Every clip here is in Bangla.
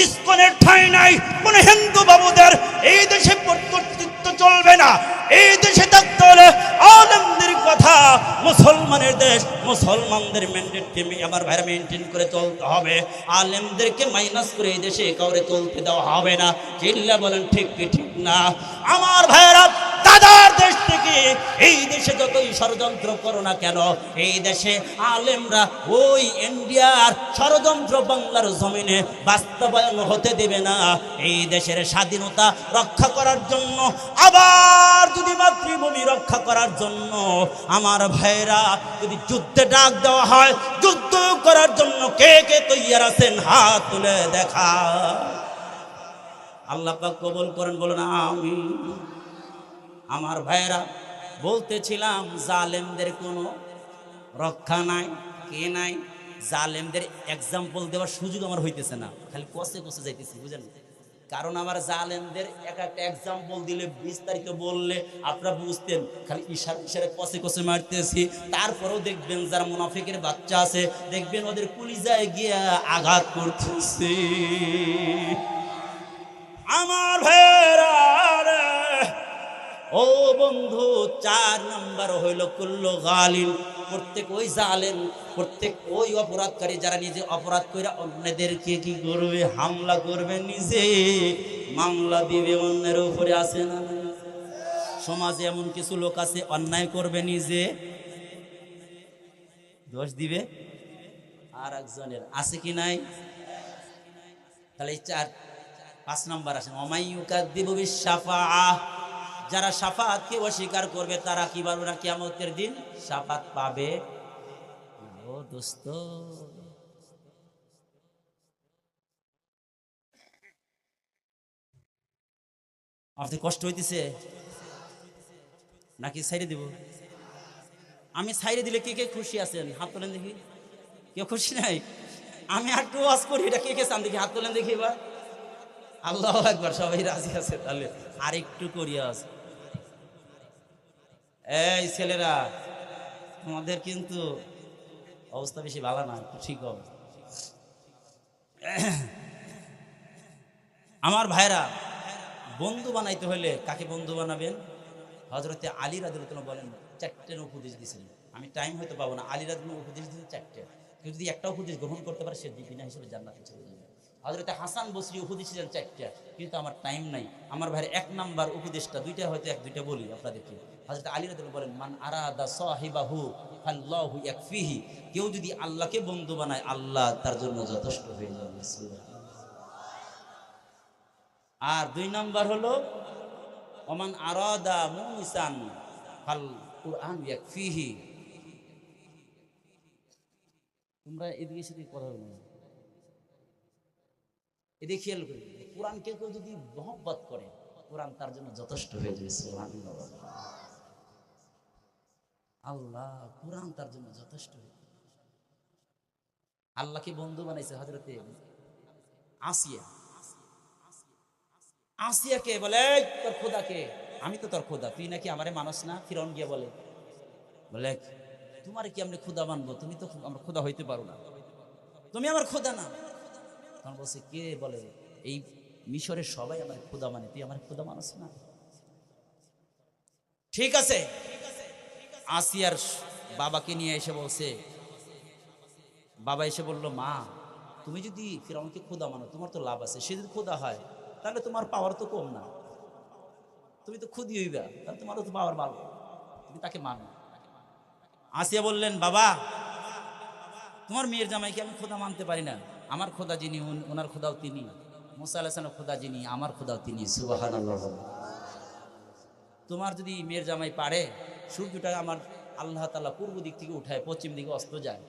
ইসকনের ঠাঁই নাই, কোন হিন্দু বাবুদের এই দেশে কর্তৃত্ব চলবে না। এই দেশে থাকতে হলে আলেমদের কথা, মুসলমানের দেশ, মুসলমানদের ম্যান্ডেটকে আমার ভাইরা মেনটেন করে চলতে হবে। আলেমদেরকে মাইনাস করে এই দেশে কাউরে চলতে দেওয়া হবে না। চিল্লা বলেন ঠিক কি ঠিক না? আমার ভাইরা, দাদার দেশ থেকে এই দেশে যতই ষড়যন্ত্র করো না কেন, এই দেশে আলেমরা ওই ইন্ডিয়ার ষড়যন্ত্র বাংলার জমিনে বাস্তবায়ন হতে দেবে না। এই দেশের স্বাধীনতা রক্ষা করার জন্য, আবার যদি মাতৃভূমি রক্ষা করার জন্য আমার ভাইরা যদি যুদ্ধে ডাক দেওয়া হয়, যুদ্ধ করার জন্য কে কে তৈয়ার আছেন? হাত তুলে দেখা। আল্লাহ পাক কবুল করেন, বলেন আমিন। আমার ভাইরা, বলতেছিলাম জালেমদের কোনো রক্ষা নাই, কে নাই। জালেমদের এক্সাম্পল দেওয়ার সুযোগ আমার হইতেছে না, খালি কষে কষে যাইতেছি, বুঝেন? কারণ আমার জালেমদের এক একটা এক্সাম্পল দিলে, বিস্তারিত বললে আপনারা বুঝতেন। খালি ইশারে কষে কষে মারতেছি। তারপরেও দেখবেন যারা মুনাফিকের বাচ্চা আছে, দেখবেন ওদের কলিজায় গিয়া আঘাত করতেছে। আমার ভাইরা, ও বন্ধু, 4 নাম্বার হইল কুল্লু গালিন, প্রত্যেক ওই জালেম, প্রত্যেক ওই অপরাধকারী যারা নিজে অপরাধ করে অন্যদেরকে কি করবে? হামলা করবে, নিজে মামলা দিবে অন্যের উপরে। আছে না? সমাজে এমন কিছু লোক আছে, অন্যায় করবে, নিজে দোষ দিবে আর একজনের। আছে কি নাই? তাহলে 5 নাম্বার আসেন, ওমাইয়ুকাযযিবু বিশ-শাফাআহ, যারা শাফাআতকে অস্বীকার করবে তারা কি পারবে না? কিয়ামতের দিন শাফাআত পাবে। ও দোস্ত, আপনাদের কষ্ট হইতেছে নাকি ছাইরে দিব? আমি ছাইরে দিলে কে কে খুশি আছেন? হাত তোলেন দেখি। কেউ খুশি নাই? আমি একটু ওয়াজ করি, এটা কে কে চান দেখি? হাত তোলেন দেখি এবার। আল্লাহু আকবার, সবাই রাজি আছে। তাহলে আরেকটু করিয়া আছে। এই ছেলেরা, তোমাদের কিন্তু অবস্থা বেশি ভালো না, একটু ঠিক হবে। আমার ভাইরা, বন্ধু বানাইতে হলে কাকে বন্ধু বানাবেন? হযরতে আলী রাদিয়াল্লাহু আনহু বলেন, 4টে উপদেশ দিয়েছিলেন। আমি টাইম হয়তো পাবো না। আলী রাদিয়াল্লাহু আনহু উপদেশ দিয়েছেন 4টে। কেউ যদি একটা উপদেশ গ্রহণ করতে পারে, সে বিনা হিসেবে জান্নাতে চলে যাবে। হযরতে হাসান বসরি উপদেশ দিয়েছেন 4টে, কিন্তু আমার টাইম নাই। আমার ভাইয়ের 1 নাম্বার উপদেশটা, 2টা হয়তো 1-2টা বলি আপনাদেরকে। হযরত আলী রাদিয়াল্লাহু আনহু বলেন, মান আরাদা সাহিবাহু ফাল্লাহু ইয়াকফিহি, কেউ যদি আল্লাহকে বন্ধু বানায়, আল্লাহ তার জন্য যথেষ্ট হয়ে যাবে। আর 2 নাম্বার হলো, ওমান আরাদা মুনিসান ফাল কুরআন ইয়াকফিহি। তোমরা এদিকে সেদিকে কথা বলো না, এদিকে খেয়াল করে। কোরআনকে কেউ যদি মহব্বত করে, কোরআন তার জন্য যথেষ্ট হয়ে যাবে। সুবহানাল্লাহ। আল্লাহ, কোরআন তার জন্য যথেষ্ট। আল্লাহকে বন্ধু বানাইছে হযরতে আসিয়া। আসিয়াকে বলে, তোর খোদাকে, আমি তো তোর খোদা, তুই নাকি আমারে মানস না? ফিরআউন গিয়ে বলে, তোমার কি আমরা খোদা মানবো? তুমি তো আমরা খোদা হইতে পারো না, তুমি আমার খোদা না। তখন বলছে, কে বলে? এই মিশরের সবাই আমার খোদা মানে, তুই আমার খোদা মানস না? ঠিক আছে। আসিয়ার বাবাকে নিয়ে এসে বলছে, বাবা এসে বলল, মা, তুমি যদি ফিরআউনকে খোদা মানো, তোমার তো লাভ আছে। সে যদি খোদা হয়, তাহলে তোমার পাওয়ার তো কম না, তুমি তো খুদি হইবা, তাহলে তোমারও তো পাওয়ার ভালো, তুমি তাকে মানো। আসিয়া বললেন, বাবা, তোমার মেয়ের জামাইকে আমি খোদা মানতে পারি না। আমার খোদা যিনি, ওনার খোদাও তিনি। মুসা আলাইহিস সালামের খোদা যিনি, আমার খোদাও তিনি। সুবহানাল্লাহ। তোমার যদি মেয়ের জামাই পারে, সূর্যটা আমার আল্লাহ তাআলা পূর্ব দিক থেকে উঠায়, পশ্চিম দিকে অস্ত যায়।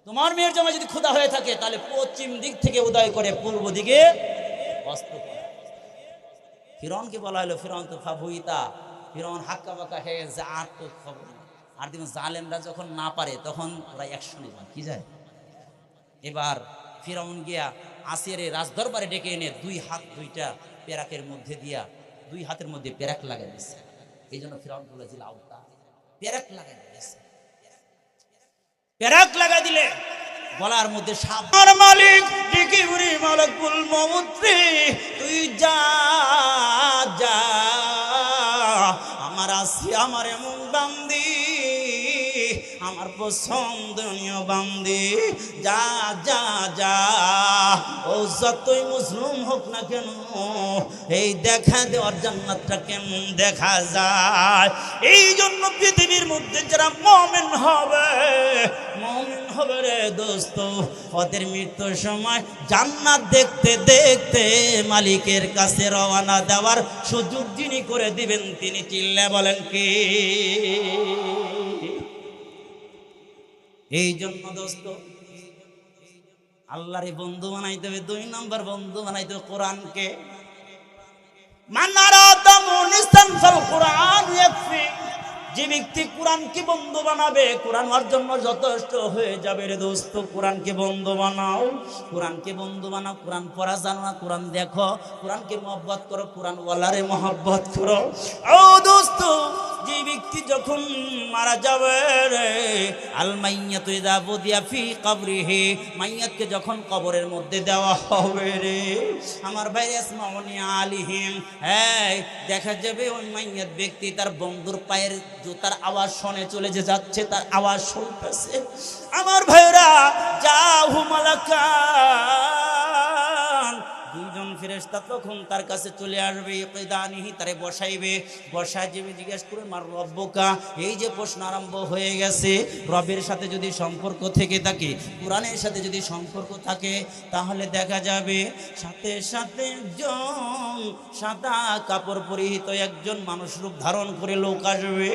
তোমার মেয়ের জামাই যদি খোদা হয়ে থাকে, তাহলে পশ্চিম দিক থেকে উদয় করে পূর্ব দিকে অস্ত করে। ফিরআউনকে বলা হলো, ফিরআউন তো ফাবুইতা, ফিরআউন হাক্কা বাক্কা হয়ে যা, আর তো খবর। আর দেখুন, জালেমরা যখন না পারে, তখন ওরা অ্যাকশনে যায়। কি যায়? এবার ফিরআউন গিয়া আসিয়ার রাজদরবারে ডেকে এনে 2 হাত 2টা পেরাকের মধ্যে দিয়া, 2 হাতের মধ্যে পেরাক লাগাই দিচ্ছে। এই জন্য ফিরআউন বলেছিল, আওতা পেরাক লাগাই দিয়েছে। পেরাক লাগাই দিলে গলার মধ্যে সাপ। মালিক ডেকে উড়ি মালিক আমার এমন বান্দি, আমার পছন্দনীয় বান্দি, যা যা যা, ও যতই মুসলিম হোক না কেন, এই দেখা দেওয়ার জান্নাতটা কেমন দেখা যায়। এই জন্য পৃথিবীর মধ্যে যারা মুমিন হবে রে দোস্ত, ওদের মৃত্যুর সময় জান্নাত দেখতে দেখতে মালিকের কাছে রওনা দেওয়ার সুযোগ যিনি করে দিবেন তিনি চিল্লা বলেন কি? এই জন্য দোস্ত আল্লাহর বন্ধু বানাইতে হবে, 2 নম্বর বন্ধু বানাইতে হবে কোরআনকে। যে ব্যক্তি কোরআনকে বন্ধু বানাবে, কোরআন ওর জন্য যথেষ্ট হয়ে যাবে রে দোস্ত। কোরআনকে বন্ধু বানাও, কোরআনকে বন্ধু বানাও। কোরআন পড়া জানো না, কোরআন দেখো, কোরআনকে মহব্বত করো, কোরআন ওয়ালারে মহব্বত করো। ও দোস্ত, যে ব্যক্তি যখন মারা যাবে রে, আল মাইয়াতু ইযা বুদিয়া ফি কবরিহি, মাইয়াতকে যখন কবরের মধ্যে দেওয়া হবে রে, আমার ভাই ইসমাউনি আলিহিম, এই দেখা যাবে ওই মাইয়াত ব্যক্তি তার বন্ধুর পায়ের জুতার আওয়াজ শুনে চলে যে যাচ্ছে, তার আওয়াজ শুনতেছে। আমার ভাইরা যাহু মালাকান, 2 জন ফেরেশতা তখন তার কাছে চলে আসবে, ইকদানিহি তারে বসাইবে, বসায় যাবে, জিজ্ঞেস করে মার রব্বুকা। এই যে প্রশ্ন আরম্ভ হয়ে গেছে, রবের সাথে যদি সম্পর্ক থেকে থাকে, কোরআনের সাথে যদি সম্পর্ক থাকে, তাহলে দেখা যাবে সাথে সাথে একজন সাদা কাপড় পরিহিত একজন মানুষ রূপ ধারণ করে লোক আসবে।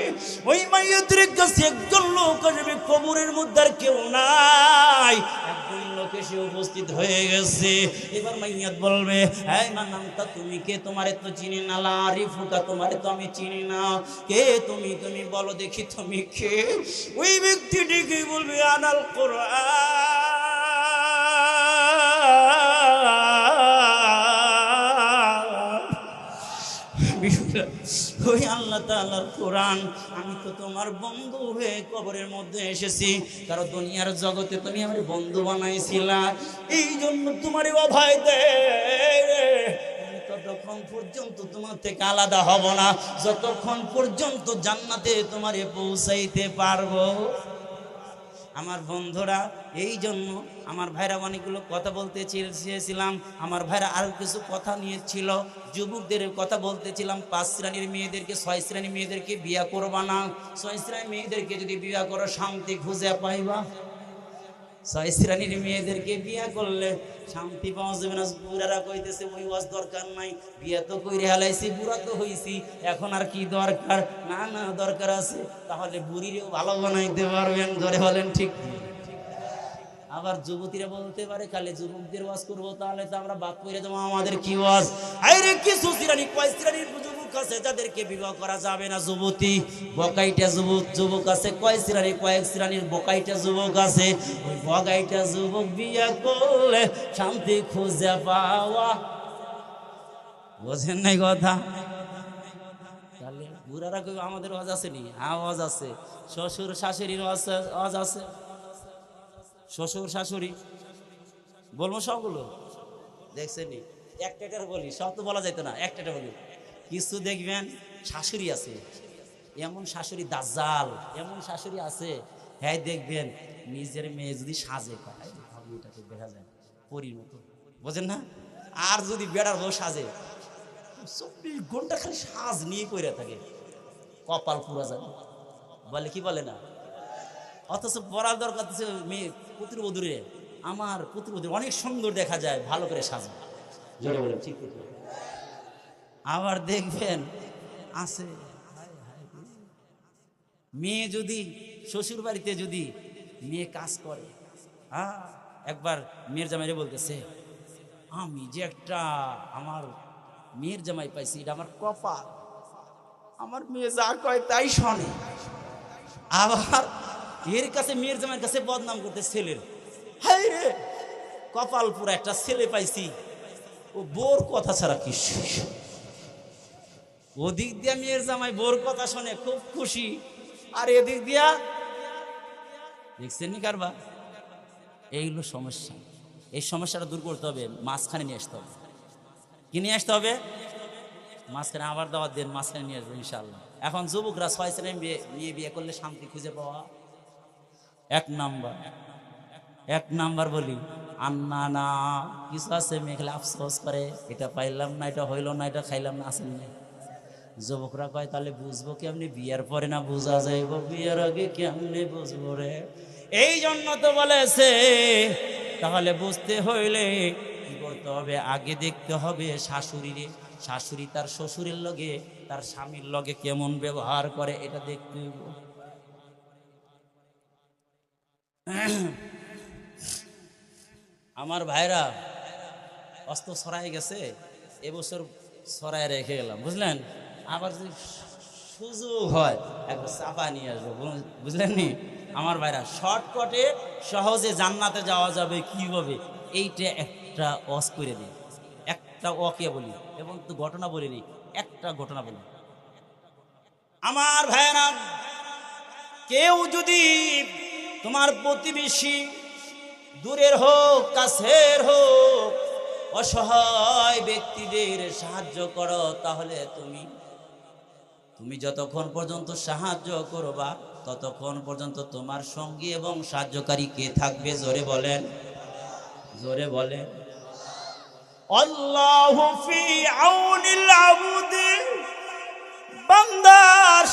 ওই মাইয়াতের কাছে একজন লোক আসবে, কবরের মধ্যে আর কেউ নাই, একজন লোক এসে উপস্থিত হয়ে গেছে। এবার মাইয়াত বলবে, এই মানামতা, তুমি কে? তোমারে তো চিনি না, লা আরিফুকা, তোমারে তো আমি চিনি না, কে তুমি? তুমি বলো দেখি তুমি কে? ওই ব্যক্তি ডেকে বলবে, আনাল কোরআন। ওই আল্লাহ তাআলার কোরআন, আমি তো তোমার বন্ধু হয়ে কবরের মধ্যে এসেছি, কারণ দুনিয়ার জগতে তুমি আমার বন্ধু বানাইছিলা, এই জন্য তোমারই অভয় দে। ততক্ষণ পর্যন্ত তোমার থেকে আলাদা হব না, যতক্ষণ পর্যন্ত জান্নাতে তোমারে পৌঁছাইতে পারবো। আমার বন্ধুরা, এই জন্য আমার ভাইরা অনেকগুলো কথা বলতে চেয়েছিলাম, আমার ভাইরা আরো কিছু কথা নিয়েছিল, যুবকদের কথা বলতেছিলাম। 5 শ্রেণীর মেয়েদেরকে, 6 শ্রেণীর মেয়েদেরকে বিয়া করবা না। 6 শ্রেণীর মেয়েদেরকে যদি বিয়া করো শান্তি খুঁজে পাইবা, 6 শ্রেণীর মেয়েদেরকে বিয়া করলে শান্তি পাওয়া যাবে না। বুড়ারা কইতেছে ওই ওয়াজ দরকার নাই, বিয়া তো কইরে হালাইছি, বুড়া তো হইছি, এখন আর কি দরকার? না না, দরকার আছে। তাহলে বুড়িরেও ভালো বানাইতে পারবেন, ধরে বলেন ঠিক। আবার যুবতীরা বলতে পারে খালি যুবকদের ওয়াজ করবো, তাহলে তো আমরা বাদ করে দেবো, আমাদের কি ওয়াজ? আরে কিছু শ্রেণী, কয় শ্রেণীর যুবক আছে যাদেরকে বিবাহ করা যাবে না? যুবতী, বকাইটা যুবক আছে। কয় শ্রেণী? কয়েক শ্রেণীর বকাইটা যুবক আছে। ওই বকাইটা যুবক বিয়া করলে শান্তি খুঁজে পাওয়া, বোঝেন নাই কথা? তাহলে বুড়ারা কই আমাদের ওয়াজ আছে নি? হ্যাঁ ওয়াজ আছে। শ্বশুর শাশুড়ির ওয়াজ আছে, শ্বশুর শাশুড়ি বলবো সবগুলো, দেখছেন নি? একটা বলি, সব তো বলা যাইতো না, একটা বলি। কিছু দেখবেন শাশুড়ি আছে, এমন শাশুড়ি দাজ্জাল, এমন শাশুড়ি আছে, হ্যাঁ দেখবেন নিজের মেয়ে যদি সাজে, ভাবিটাকে দেখা যায় পরীর মতো, বোঝেন না? আর যদি বেড়ার বউ সাজে, 24 ঘন্টা খালি সাজ নিয়ে কইরা থাকে, কপাল পুরা যায়, বলে কি বলে না? অথচ পড়ার দরকার মেয়ে পুত্রবধূরে, আমার পুত্রবধূ অনেক সুন্দর দেখা যায়, ভালো করে সাজে, জোরে বলেন ঠিক। আবার দেখবেন আছে মেয়ে যদি শ্বশুর বাড়িতে যদি মেয়ে কাজ করে, একবার মেয়ের জামাইরে বলতেছে, আমি যে একটা আমার মেয়ের জামাই পাইছি, এটা আমার কপাল, আমার মেয়ে যা কয় তাই শোনে। আবার এর কাছে মেয়ের জামাইয়ের কাছে বদনাম করতে ছেলের, হাই রে কপাল পুরা একটা ছেলে পাইছি, ও বোর কথা ছাড়া কি। ওদিক দিয়া মেয়ের জামাই বোর কথা শুনে খুব খুশি, আর এদিক দিয়া দেখছেন নি কারবা। এইগুলো সমস্যা, এই সমস্যাটা দূর করতে হবে, মাঝখানে নিয়ে আসতে হবে। কি নিয়ে আসতে হবে? মাঝখানে আবার দাওয়াত দিন, মাঝখানে নিয়ে আসবো ইনশাআল্লাহ। এখন যুবকরা 6 ছেলে বিয়ে করলে শান্তি খুঁজে পাওয়া এক নাম্বার বলি আন্না না কিছু আছে মেঘলে আফসোস করে, এটা পাইলাম না, এটা হইল না, এটা খাইলাম না, আসেন না। যুবকরা কয় তাহলে বুঝবো কেমনি? বিয়ের পরে না বুঝা যাইব, বিয়ের আগে কেমনি বুঝবো রে? এই জন্য তো বলেছে তাহলে বুঝতে হইলে কি করতে হবে? আগে দেখতে হবে শাশুড়িরে, শাশুড়ি তার শ্বশুরের লগে তার স্বামীর লগে কেমন ব্যবহার করে এটা দেখতে হইব। আমার ভাইরা অস্ত ছড়াই গেছে, এবছর ছড়াই রেখে গেলাম, বুঝলেন? আবার যদি সুযোগ হয় একবার চাপা নিয়ে আসবো, বুঝলেন নি? আমার ভাইরা শর্টকাটে সহজে জান্নাতে যাওয়া যাবে কিভাবে, এইটা একটা অস করে দিই, একটা ওকে বলি এবং তো ঘটনা বলে দিই, একটা ঘটনা বলি। আমার ভাইরা, কেউ যদি তোমার প্রতিবেশী দূরের হোক কাছের হোক অসহায় ব্যক্তিদের সাহায্য করো, তাহলে তুমি যতক্ষণ পর্যন্ত সাহায্য করবা ততক্ষণ পর্যন্ত তোমার সঙ্গী এবং সাহায্যকারী কে থাকবে? জোরে বলেন, জোরে বলেন। আল্লাহু ফি আউনিল আবদি, বান্দার